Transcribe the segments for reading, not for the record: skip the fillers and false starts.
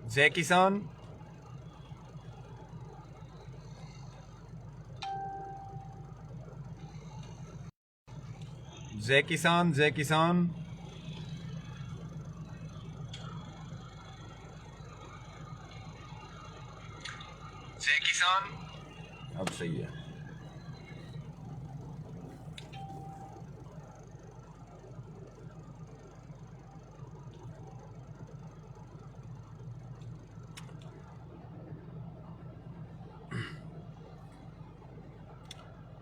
जय किसान। जय किसान, जय किसान। जय किसान। अब सही है।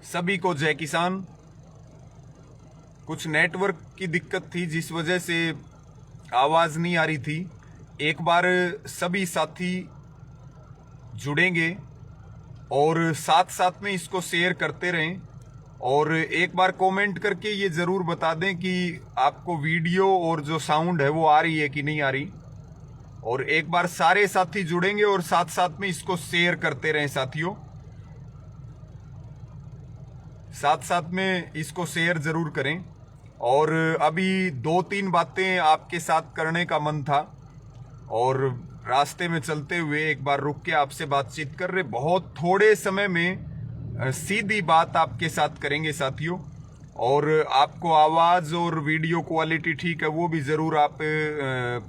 सभी को जय किसान। कुछ नेटवर्क की दिक्कत थी जिस वजह से आवाज नहीं आ रही थी। एक बार सभी साथी जुड़ेंगे और साथ साथ में इसको शेयर करते रहें और एक बार कमेंट करके ये जरूर बता दें कि आपको वीडियो और जो साउंड है वो आ रही है कि नहीं आ रही। और एक बार सारे साथी जुड़ेंगे और साथ साथ में इसको शेयर करते रहें साथियों। साथ साथ में इसको शेयर जरूर करें। और अभी 2-3 बातें आपके साथ करने का मन था और रास्ते में चलते हुए एक बार रुक के आपसे बातचीत कर रहे। बहुत थोड़े समय में सीधी बात आपके साथ करेंगे साथियों। और आपको आवाज़ और वीडियो क्वालिटी ठीक है वो भी ज़रूर आप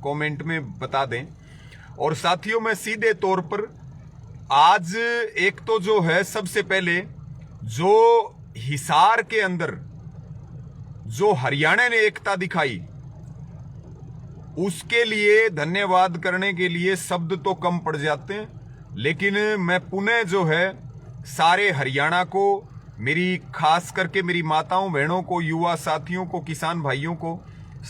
कमेंट में बता दें। और साथियों मैं सीधे तौर पर आज एक तो जो है सबसे पहले जो हिसार के अंदर जो हरियाणा ने एकता दिखाई उसके लिए धन्यवाद करने के लिए शब्द तो कम पड़ जाते हैं। लेकिन मैं पुनः जो है सारे हरियाणा को, मेरी खास करके मेरी माताओं बहनों को, युवा साथियों को, किसान भाइयों को,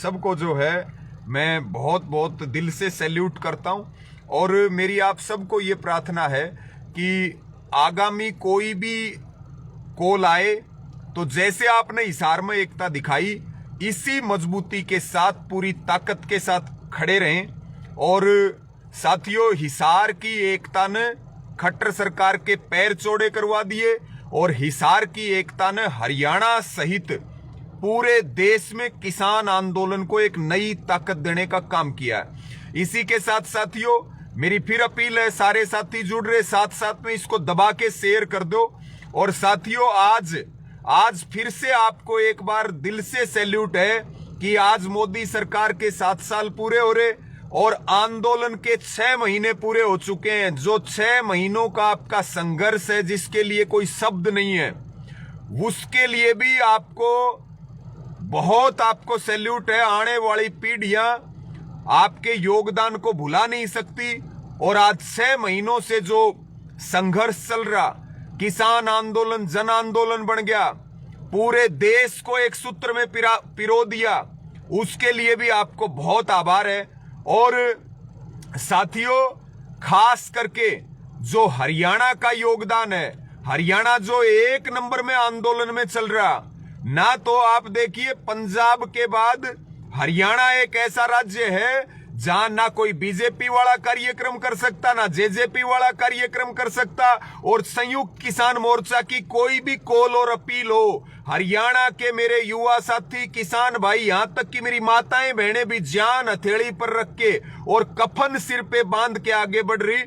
सबको जो है मैं बहुत बहुत दिल से सैल्यूट करता हूं। और मेरी आप सबको ये प्रार्थना है कि आगामी कोई भी कॉल आए तो जैसे आपने हिसार में एकता दिखाई इसी मजबूती के साथ पूरी ताकत के साथ खड़े रहें। और साथियों हिसार की एकता ने खट्टर सरकार के पैर चौड़े करवा दिए और हिसार की एकता ने हरियाणा सहित पूरे देश में किसान आंदोलन को एक नई ताकत देने का काम किया है। इसी के साथ साथियों मेरी फिर अपील है, सारे साथी जुड़ रहे, साथ साथ में इसको दबा के शेयर कर दो। और साथियों आज फिर से आपको एक बार दिल से सैल्यूट है कि आज मोदी सरकार के 7 साल पूरे हो रहे और आंदोलन के 6 महीने पूरे हो चुके हैं। जो 6 महीनों का आपका संघर्ष है जिसके लिए कोई शब्द नहीं है, उसके लिए भी आपको सैल्यूट है। आने वाली पीढ़ियां आपके योगदान को भुला नहीं सकती। और आज 6 महीनों से जो संघर्ष चल रहा, किसान आंदोलन जन आंदोलन बन गया, पूरे देश को एक सूत्र में पिरो दिया, उसके लिए भी आपको बहुत आभार है। और साथियों खास करके जो हरियाणा का योगदान है, हरियाणा जो 1 नंबर में आंदोलन में चल रहा ना, तो आप देखिए पंजाब के बाद हरियाणा एक ऐसा राज्य है जहां ना कोई बीजेपी वाला कार्यक्रम कर सकता, ना जेजेपी वाला कार्यक्रम कर सकता। और संयुक्त किसान मोर्चा की कोई भी कॉल और अपील हो, हरियाणा के मेरे युवा साथी किसान भाई, यहां तक कि मेरी माताएं बहनें भी जान हथेली पर रख के और कफन सिर पे बांध के आगे बढ़ रही।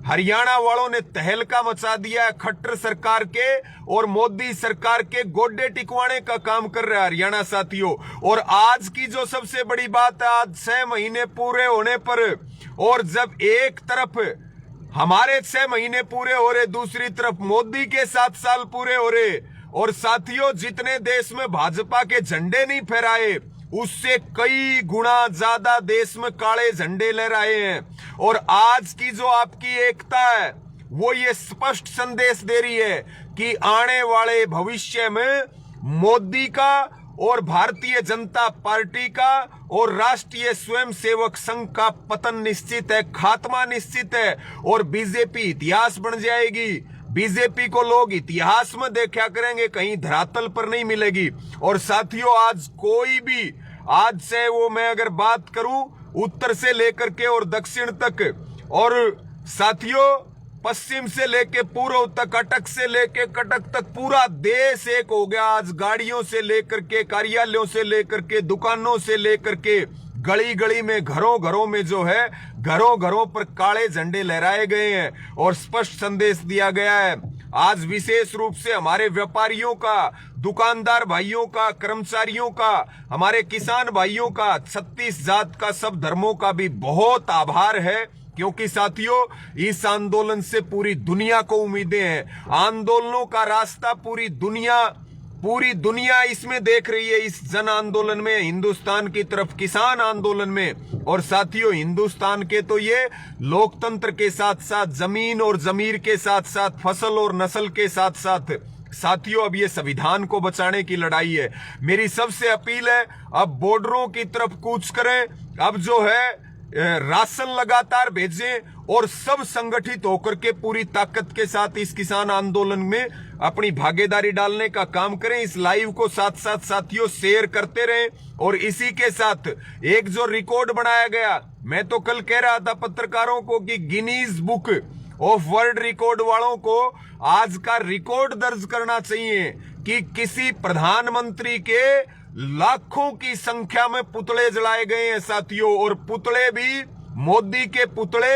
हरियाणा वालों ने तहलका मचा दिया है खट्टर सरकार के और मोदी सरकार के गोडे टिकवाने का काम कर रहा है हरियाणा साथियों। और आज की जो सबसे बड़ी बात है, आज 6 महीने पूरे होने पर, और जब एक तरफ हमारे 6 महीने पूरे हो रहे, दूसरी तरफ मोदी के 7 साल पूरे हो रहे, और साथियों जितने देश में भाजपा के झंडे नहीं फहराए उससे कई गुना ज्यादा देश में काले झंडे लहराए हैं। और आज की जो आपकी एकता है वो ये स्पष्ट संदेश दे रही है कि आने वाले भविष्य में मोदी का और भारतीय जनता पार्टी का और राष्ट्रीय स्वयंसेवक संघ का पतन निश्चित है, खात्मा निश्चित है और बीजेपी इतिहास बन जाएगी। बीजेपी को लोग इतिहास में देखा करेंगे, कहीं धरातल पर नहीं मिलेगी। और साथियों आज कोई भी, आज से वो मैं अगर बात करूं उत्तर से लेकर के और दक्षिण तक, और साथियों पश्चिम से लेके पूर्व तक, अटक से लेके कटक तक पूरा देश एक हो गया। आज गाड़ियों से लेकर के, कार्यालयों से लेकर के, दुकानों से लेकर के, गली गली में, घरों घरों में जो है घरों घरों पर काले झंडे लहराए गए हैं और स्पष्ट संदेश दिया गया है। आज विशेष रूप से हमारे व्यापारियों का, दुकानदार भाइयों का, कर्मचारियों का, हमारे किसान भाइयों का, 36 जात का, सब धर्मों का भी बहुत आभार है, क्योंकि साथियों इस आंदोलन से पूरी दुनिया को उम्मीदें हैं। आंदोलनों का रास्ता पूरी दुनिया इसमें देख रही है, इस जन आंदोलन में, हिंदुस्तान की तरफ किसान आंदोलन में। और साथियों हिंदुस्तान के तो ये लोकतंत्र के साथ साथ जमीन और जमीर के साथ साथ फसल और नस्ल के साथ साथ साथियों अब ये संविधान को बचाने की लड़ाई है। मेरी सबसे अपील है अब बॉर्डरों की तरफ कूच करें, अब जो है राशन लगातार भेजें और सब संगठित होकर के पूरी ताकत के साथ इस किसान आंदोलन में अपनी भागीदारी डालने का काम करें। इस लाइव को साथ साथ साथियों शेयर करते रहें। और इसी के साथ एक जो रिकॉर्ड बनाया गया, मैं तो कल कह रहा था पत्रकारों को कि Guinness book of world record वालों को आज का रिकॉर्ड दर्ज करना चाहिए कि किसी प्रधानमंत्री के लाखों की संख्या में पुतले जलाए गए हैं साथियों। और पुतले भी मोदी के पुतले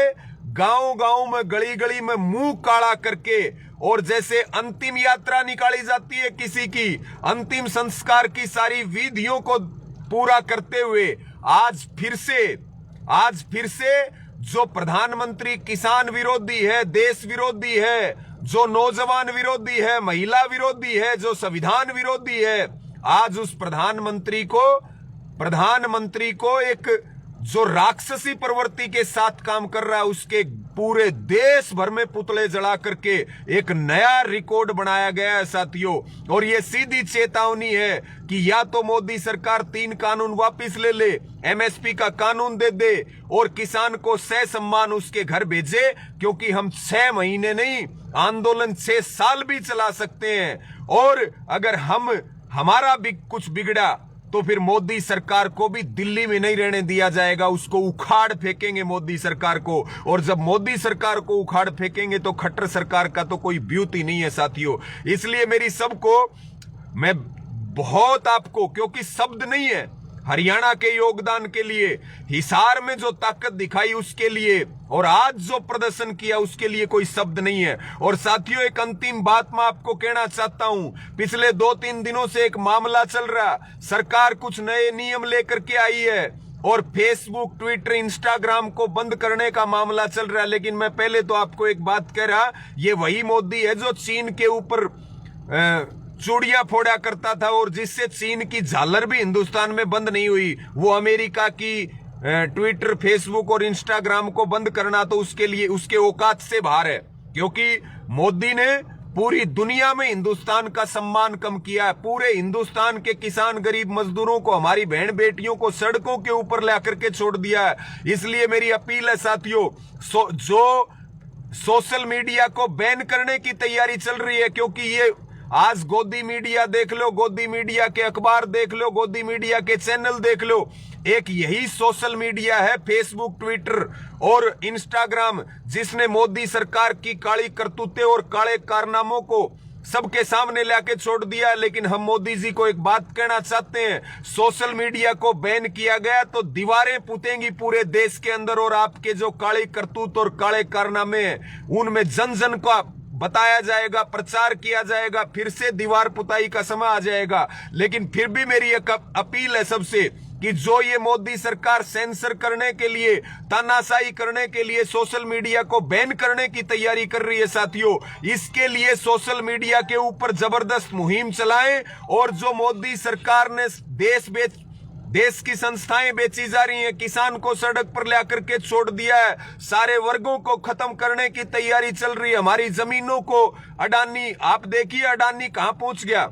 गांव गांव में, गली गली में मुंह काला करके, और जैसे अंतिम यात्रा निकाली जाती है किसी की, अंतिम संस्कार की सारी विधियों को पूरा करते हुए आज फिर से जो प्रधानमंत्री किसान विरोधी है, देश विरोधी है, जो नौजवान विरोधी है, महिला विरोधी है, जो संविधान विरोधी है, आज उस प्रधानमंत्री को एक जो राक्षसी प्रवृत्ति के साथ काम कर रहा है, उसके पूरे देश भर में पुतले जला करके एक नया रिकॉर्ड बनाया गया है साथियों। और ये सीधी चेतावनी है कि या तो मोदी सरकार 3 कानून वापस ले ले, एमएसपी का कानून दे दे और किसान को सम्मान उसके घर भेजे, क्योंकि हम 6 महीने नहीं, आंदोलन 6 साल भी चला सकते हैं। और अगर हमारा भी कुछ बिगड़ा तो फिर मोदी सरकार को भी दिल्ली में नहीं रहने दिया जाएगा, उसको उखाड़ फेंकेंगे मोदी सरकार को। और जब मोदी सरकार को उखाड़ फेंकेंगे तो खट्टर सरकार का तो कोई ब्यूटी नहीं है साथियों। इसलिए मेरी सबको मैं बहुत आपको, क्योंकि शब्द नहीं है, हरियाणा के योगदान के लिए, हिसार में जो ताकत दिखाई उसके लिए, और आज जो प्रदर्शन किया उसके लिए कोई शब्द नहीं है। और साथियों एक अंतिम बात मैं आपको कहना चाहता हूं, पिछले 2-3 दिनों से एक मामला चल रहा, सरकार कुछ नए नियम लेकर के आई है और फेसबुक, ट्विटर, इंस्टाग्राम को बंद करने का मामला चल रहा है। लेकिन मैं पहले तो आपको एक बात कह रहा, ये वही मोदी है जो चीन के ऊपर चूड़ियां फोड़ा करता था और जिससे चीन की झालर भी हिंदुस्तान में बंद नहीं हुई। वो अमेरिका की ट्विटर, फेसबुक और इंस्टाग्राम को बंद करना तो उसके लिए उसके औकात से बाहर है, क्योंकि मोदी ने पूरी दुनिया में हिंदुस्तान का सम्मान कम किया है। पूरे हिंदुस्तान के किसान, गरीब मजदूरों को, हमारी बहन बेटियों को सड़कों के ऊपर ला करके छोड़ दिया है। इसलिए मेरी अपील है साथियों, जो सोशल मीडिया को बैन करने की तैयारी चल रही है, क्योंकि ये आज गोदी मीडिया देख लो, गोदी मीडिया के अखबार देख लो, गोदी मीडिया के चैनल देख लो, एक यही सोशल मीडिया है, फेसबुक, ट्विटर और इंस्टाग्राम, जिसने मोदी सरकार की काली करतूतें और काले कारनामों को सबके सामने लाके छोड़ दिया। लेकिन हम मोदी जी को एक बात कहना चाहते हैं, सोशल मीडिया को बैन किया गया तो दीवारें पुतेंगी पूरे देश के अंदर, और आपके जो काले करतूत और काले कारनामे हैं उनमें जन जन का बताया जाएगा, प्रचार किया जाएगा, फिर से दीवार पुताई का समय आ जाएगा। लेकिन फिर भी मेरी एक अपील है सबसे कि जो ये मोदी सरकार सेंसर करने के लिए, तानाशाही करने के लिए सोशल मीडिया को बैन करने की तैयारी कर रही है साथियों, इसके लिए सोशल मीडिया के ऊपर जबरदस्त मुहिम चलाएं। और जो मोदी सरकार ने देश की संस्थाएं बेची जा रही हैं, किसान को सड़क पर ला करके छोड़ दिया है, सारे वर्गों को खत्म करने की तैयारी चल रही है, हमारी जमीनों को अडानी, आप देखिए अडानी कहां पहुंच गया,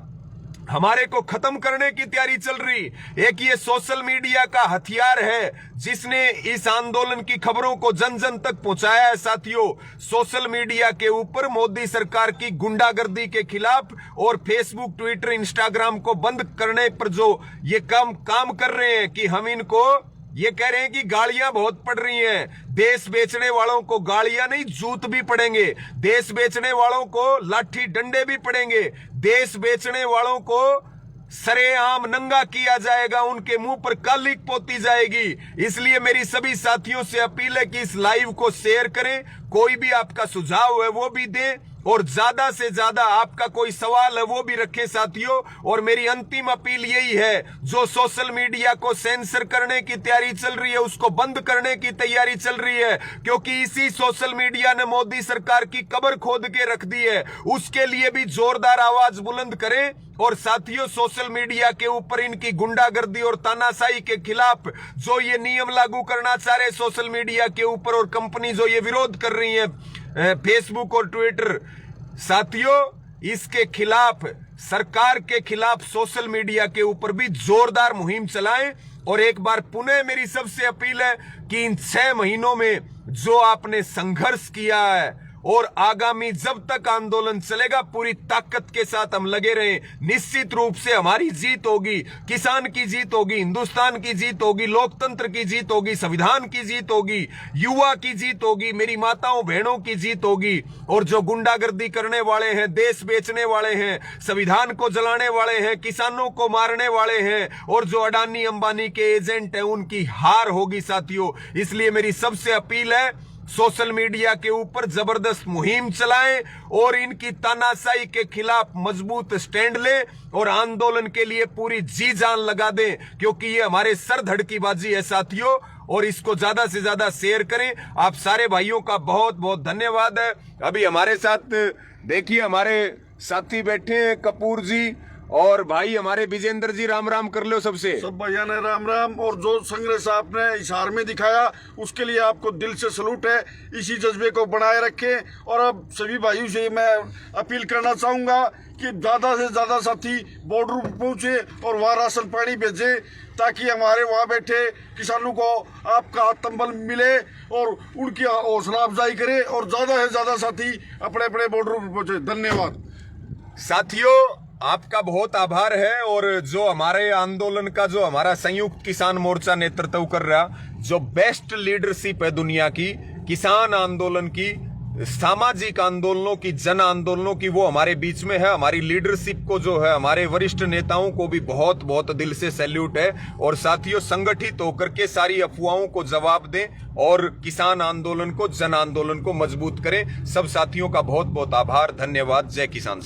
हमारे को खत्म करने की तैयारी चल रही। एक ये सोशल मीडिया का हथियार है जिसने इस आंदोलन की खबरों को जन जन तक पहुंचाया है साथियों। सोशल मीडिया के ऊपर मोदी सरकार की गुंडागर्दी के खिलाफ और फेसबुक, ट्विटर, इंस्टाग्राम को बंद करने पर जो ये काम कर रहे हैं कि हम इनको ये कह रहे हैं कि गालियां बहुत पड़ रही हैं, देश बेचने वालों को गालियां नहीं जूत भी पड़ेंगे, देश बेचने वालों को लाठी डंडे भी पड़ेंगे, देश बेचने वालों को सरेआम नंगा किया जाएगा, उनके मुंह पर कालिक पोती जाएगी। इसलिए मेरी सभी साथियों से अपील है कि इस लाइव को शेयर करें, कोई भी आपका सुझाव है वो भी दें, और ज्यादा से ज्यादा आपका कोई सवाल है वो भी रखें साथियों। और मेरी अंतिम अपील यही है, जो सोशल मीडिया को सेंसर करने की तैयारी चल रही है, उसको बंद करने की तैयारी चल रही है, क्योंकि इसी सोशल मीडिया ने मोदी सरकार की कब्र खोद के रख दी है। उसके लिए भी जोरदार आवाज बुलंद करें। और साथियों, सोशल मीडिया के ऊपर इनकी गुंडागर्दी और तानाशाही के खिलाफ जो ये नियम लागू करना चाह रहे सोशल मीडिया के ऊपर, और कंपनी जो ये विरोध कर रही है फेसबुक और ट्विटर, साथियों इसके खिलाफ, सरकार के खिलाफ सोशल मीडिया के ऊपर भी जोरदार मुहिम चलाएं। और एक बार पुनः मेरी सबसे अपील है कि इन 6 महीनों में जो आपने संघर्ष किया है, और आगामी जब तक आंदोलन चलेगा पूरी ताकत के साथ हम लगे रहें। निश्चित रूप से हमारी जीत होगी, किसान की जीत होगी, हिंदुस्तान की जीत होगी, लोकतंत्र की जीत होगी, संविधान की जीत होगी, युवा की जीत होगी, मेरी माताओं बहनों की जीत होगी। और जो गुंडागर्दी करने वाले हैं, देश बेचने वाले हैं, संविधान को जलाने वाले हैं, किसानों को मारने वाले हैं, और जो अडानी अंबानी के एजेंट हैं, उनकी हार होगी साथियों। इसलिए मेरी सबसे अपील है, सोशल मीडिया के ऊपर जबरदस्त मुहिम चलाएं और इनकी तानाशाही के खिलाफ मजबूत स्टैंड लें, और आंदोलन के लिए पूरी जी जान लगा दें, क्योंकि ये हमारे सर धड़ की बाजी है साथियों। और इसको ज्यादा से ज्यादा शेयर करें। आप सारे भाइयों का बहुत बहुत धन्यवाद है। अभी हमारे साथ देखिए हमारे साथी बैठे हैं, कपूर जी और भाई हमारे विजेंद्र जी, राम राम कर लो सबसे। सब भैया ने राम राम। और जो संघर्ष आपने इशार में दिखाया उसके लिए आपको दिल से सलूट है। इसी जज्बे को बनाए रखें। और अब सभी भाइयों से मैं अपील करना चाहूँगा कि ज़्यादा से ज़्यादा साथी बॉर्डर पर पहुँचे और वहाँ राशन पानी भेजे, ताकि हमारे वहाँ बैठे किसानों को आपका तंबल मिले और उनकी हौसला अफजाई करे, और ज़्यादा से ज़्यादा साथी अपने अपने बॉर्डर पर पहुँचे। धन्यवाद साथियों, आपका बहुत आभार है। और जो हमारे आंदोलन का, जो हमारा संयुक्त किसान मोर्चा नेतृत्व कर रहा, जो बेस्ट लीडरशिप है दुनिया की, किसान आंदोलन की, सामाजिक आंदोलनों की, जन आंदोलनों की, वो हमारे बीच में है। हमारी लीडरशिप को जो है, हमारे वरिष्ठ नेताओं को भी बहुत बहुत दिल से सैल्यूट है। और साथियों, संगठित होकर के सारी अफवाहों को जवाब दें और किसान आंदोलन को, जन आंदोलन को मजबूत करें। सब साथियों का बहुत बहुत आभार, धन्यवाद। जय किसान।